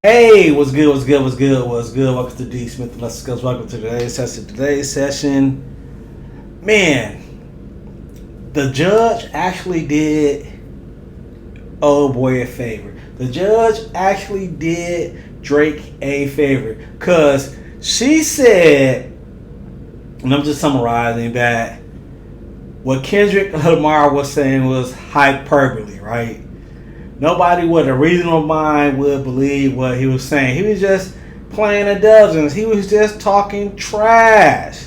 Hey, what's good? What's good? What's good? What's good? Welcome to D Smith and Let's Discuss. Welcome to today's session. Today's session, man, the judge actually did old boy a favor. The judge actually did Drake a favor because she said, and I'm just summarizing that what Kendrick Lamar was saying was hyperbole, right? Nobody with a reasonable mind would believe what he was saying. He was just playing a dozens. He was just talking trash.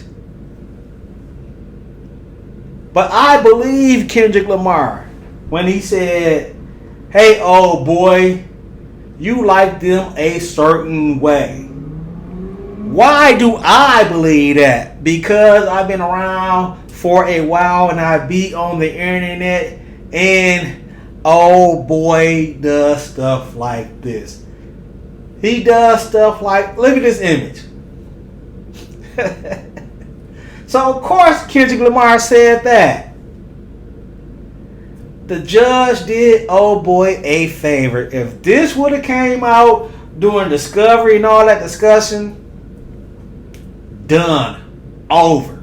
But I believe Kendrick Lamar when he said, hey, old boy, you like them a certain way. Why do I believe that? Because I've been around for a while and I be on the internet and oh boy does stuff like this. He does stuff like, look at this image. So of course Kendrick Lamar said that. The judge did oh boy a favor. If this would have came out during discovery and all that discussion, done. Over.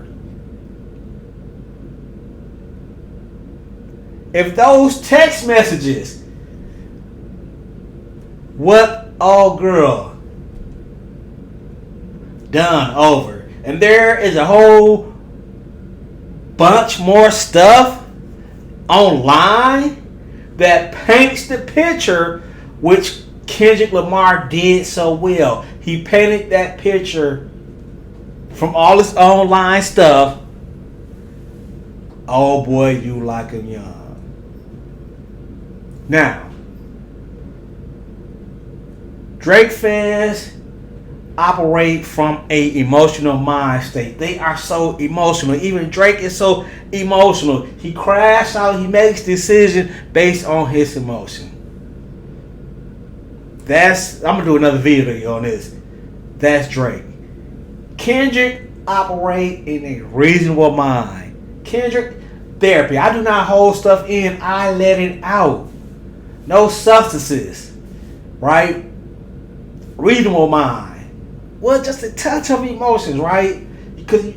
If those text messages, what oh girl, done, over. And there is a whole bunch more stuff online that paints the picture which Kendrick Lamar did so well. He painted that picture from all this online stuff. Oh boy, you like him young. Now, Drake fans operate from an emotional mind state. They are so emotional. Even Drake is so emotional. He crashes out. He makes decisions based on his emotion. I'm going to do another video on this. That's Drake. Kendrick operate in a reasonable mind. Kendrick, therapy. I do not hold stuff in. I let it out. No substances, right? Reasonable mind. Well, just a touch of emotions, right? Because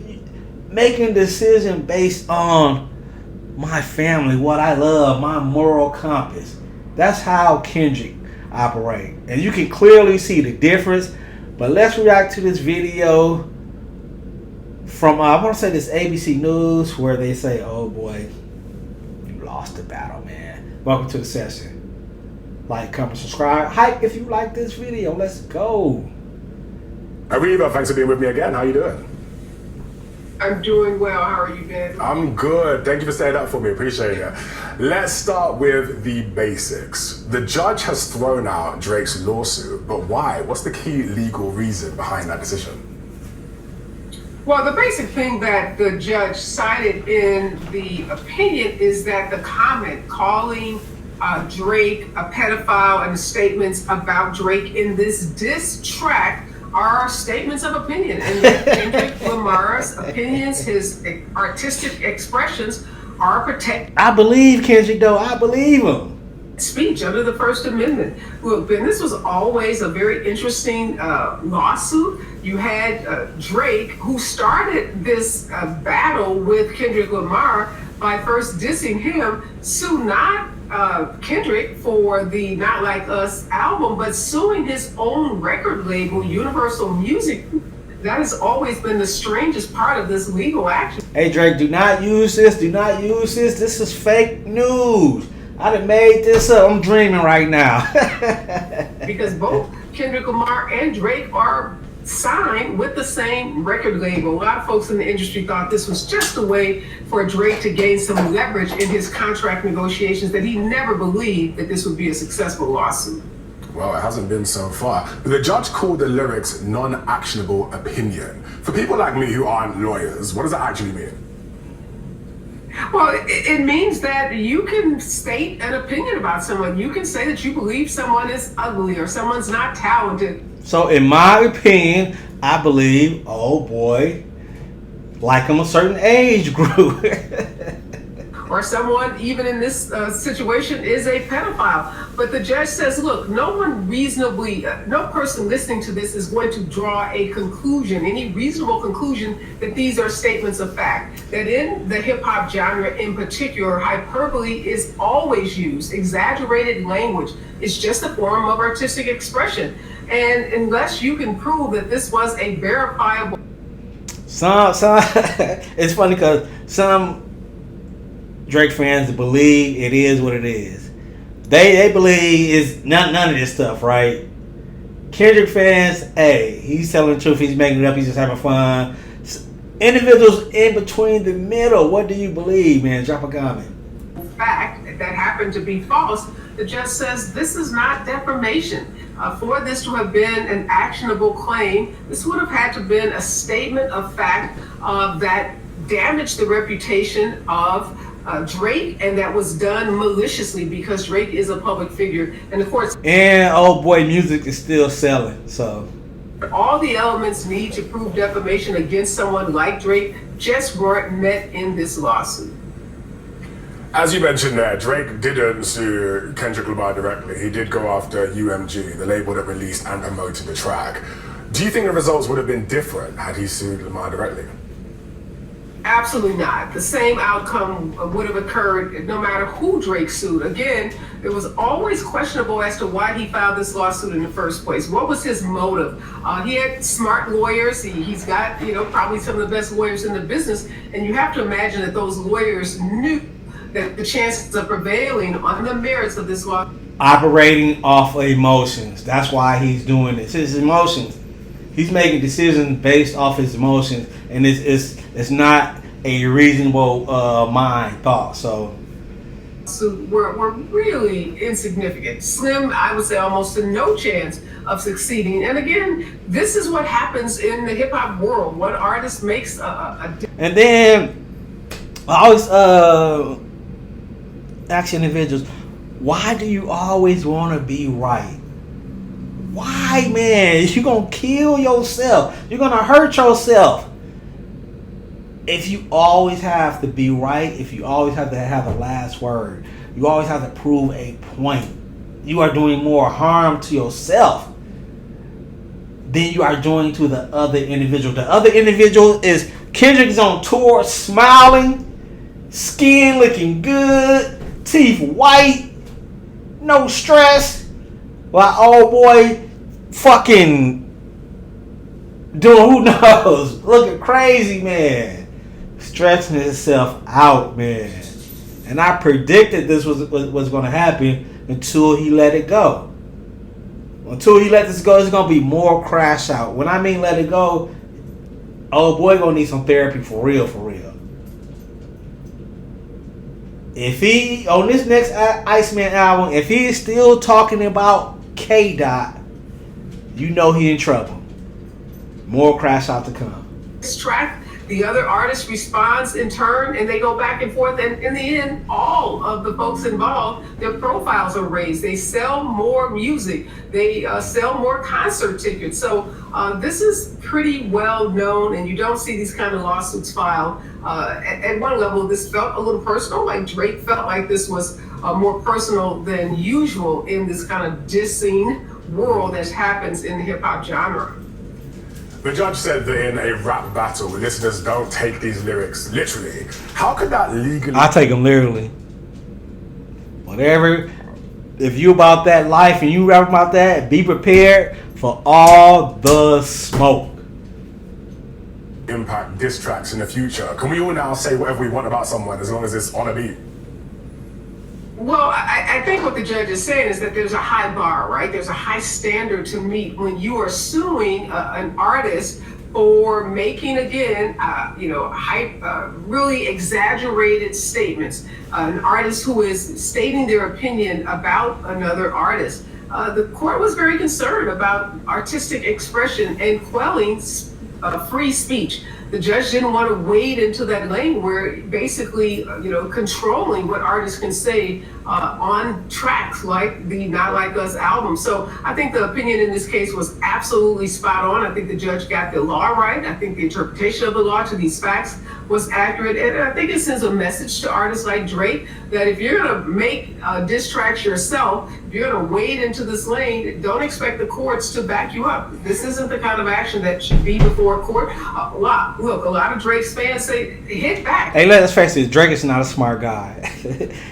making a decision based on my family, what I love, my moral compass. That's how Kendrick operate. And you can clearly see the difference. But let's react to this video from, I want to say this ABC News, where they say, oh boy, you lost the battle, man. Welcome to the session. Like, comment, subscribe, hype if you like this video. Let's go. Arriva, thanks for being with me again. How you doing? I'm doing well. How are you, Ben? I'm good. Thank you for staying up for me. Appreciate it. Let's start with the basics. The judge has thrown out Drake's lawsuit, but why? What's the key legal reason behind that decision? Well, the basic thing that the judge cited in the opinion is that the comment calling Drake a pedophile and the statements about Drake in this diss track are statements of opinion, and that Kendrick Lamar's opinions, his artistic expressions, are protected. I believe Kendrick, though. I believe him. Speech under the First Amendment. Look, Ben, this was always a very interesting lawsuit. You had Drake, who started this battle with Kendrick Lamar by first dissing him, sue not Kendrick for the Not Like Us album, but suing his own record label, Universal Music. That has always been the strangest part of this legal action. Hey, Drake, do not use this. Do not use this. This is fake news. I done made this up. I'm dreaming right now. Because both Kendrick Lamar and Drake are signed with the same record label. A lot of folks in the industry thought this was just a way for Drake to gain some leverage in his contract negotiations, that he never believed that this would be a successful lawsuit. Well, it hasn't been so far. The judge called the lyrics non-actionable opinion. For people like me who aren't lawyers, what does that actually mean? Well, it means that you can state an opinion about someone. You can say that you believe someone is ugly or someone's not talented. So, in my opinion, I believe, oh boy, like I'm a certain age group. or someone, even in this situation, is a pedophile. But the judge says, look, no person listening to this is going to draw a conclusion, any reasonable conclusion, that these are statements of fact. That in the hip hop genre in particular, hyperbole is always used. Exaggerated language is just a form of artistic expression. And unless you can prove that this was a verifiable... It's funny because some Drake fans believe it is what it is. They believe it's none of this stuff, right? Kendrick fans, hey, he's telling the truth. He's making it up. He's just having fun. Individuals in between the middle, what do you believe, man? Drop a comment. Fact that happened to be false. The judge says this is not defamation. For this to have been an actionable claim, this would have had to have been a statement of fact that damaged the reputation of Drake, and that was done maliciously because Drake is a public figure. And of course, and old boy music is still selling, so all the elements needed to prove defamation against someone like Drake just weren't met in this lawsuit. As you mentioned there, Drake didn't sue Kendrick Lamar directly. He did go after UMG, the label that released and promoted the track. Do you think the results would have been different had he sued Lamar directly? Absolutely not. The same outcome would have occurred no matter who Drake sued. Again, it was always questionable as to why he filed this lawsuit in the first place. What was his motive? He had smart lawyers. He's got, probably some of the best lawyers in the business. And you have to imagine that those lawyers knew that the chances of prevailing on the merits of this law... Operating off of emotions. That's why he's doing this. His emotions. He's making decisions based off his emotions, and it's not a reasonable mind thought. So were really insignificant. Slim, I would say, almost to no chance of succeeding. And again, this is what happens in the hip hop world. One artist makes a and then I always ask individuals, why do you always want to be right? Why, man? You're going to kill yourself. You're going to hurt yourself. If you always have to be right, if you always have to have the last word, you always have to prove a point, you are doing more harm to yourself than you are doing to the other individual. The other individual is Kendrick's on tour, smiling, skin looking good, teeth white, no stress, while old boy fucking doing who knows, looking crazy, man, stressing himself out, man. And I predicted this was going to happen until he let it go. Until he let this go, it's going to be more crash out. When I mean let it go, old boy going to need some therapy for real, for real. If he, on this next Iceman album, if he is still talking about K-Dot, you know he in trouble. More crash out to come. This track, the other artist responds in turn, and they go back and forth. And in the end, all of the folks involved, their profiles are raised. They sell more music. They sell more concert tickets. So this is pretty well known, and you don't see these kind of lawsuits filed. At one level, this felt a little personal, like Drake felt like this was more personal than usual in this kind of dissing world that happens in the hip-hop genre. The judge said that in a rap battle, listeners don't take these lyrics literally. How could that legally... I take them literally. Whatever, if you about that life and you rap about that, be prepared for all the smoke. Impact diss tracks in the future? Can we all now say whatever we want about someone as long as it's on a beat? Well, I think what the judge is saying is that there's a high bar, right? There's a high standard to meet when you are suing an artist for making, again, really exaggerated statements. An artist who is stating their opinion about another artist. The court was very concerned about artistic expression and quelling free speech. The judge didn't want to wade into that lane where basically, controlling what artists can say on tracks like the Not Like Us album. So I think the opinion in this case was absolutely spot on. I think the judge got the law right. I think the interpretation of the law to these facts was accurate. And I think it sends a message to artists like Drake that if you're going to make diss tracks yourself, if you're going to wade into this lane, don't expect the courts to back you up. This isn't the kind of action that should be before a court. A lot of Drake's fans say, hit back. Hey, let's face it, Drake is not a smart guy.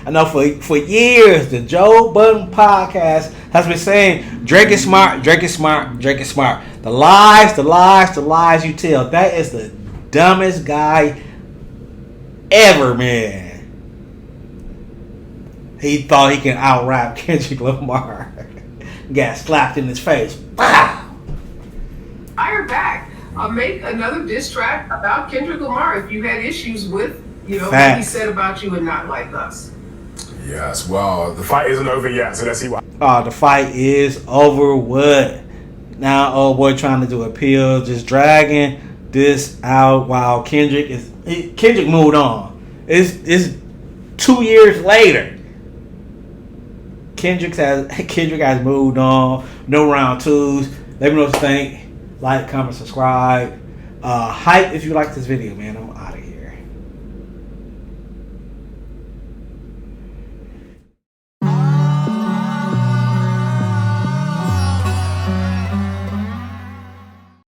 I know for years, the Joe Budden podcast has been saying Drake is smart, Drake is smart, Drake is smart. The lies you tell. That is the dumbest guy ever, man. He thought he can out-rap Kendrick Lamar. Got slapped in his face. Wow. Fire back. Make another diss track about Kendrick Lamar if you had issues with, what he said about you and not like us. Yes, well, the fight isn't over yet, so let's see what. The fight is over. What? Now, old boy trying to do appeal, just dragging this out while Kendrick moved on. It's 2 years later. Kendrick has moved on. No round twos. Let me know what you think. Like, comment, subscribe. Hype if you like this video, man. I'm out of here.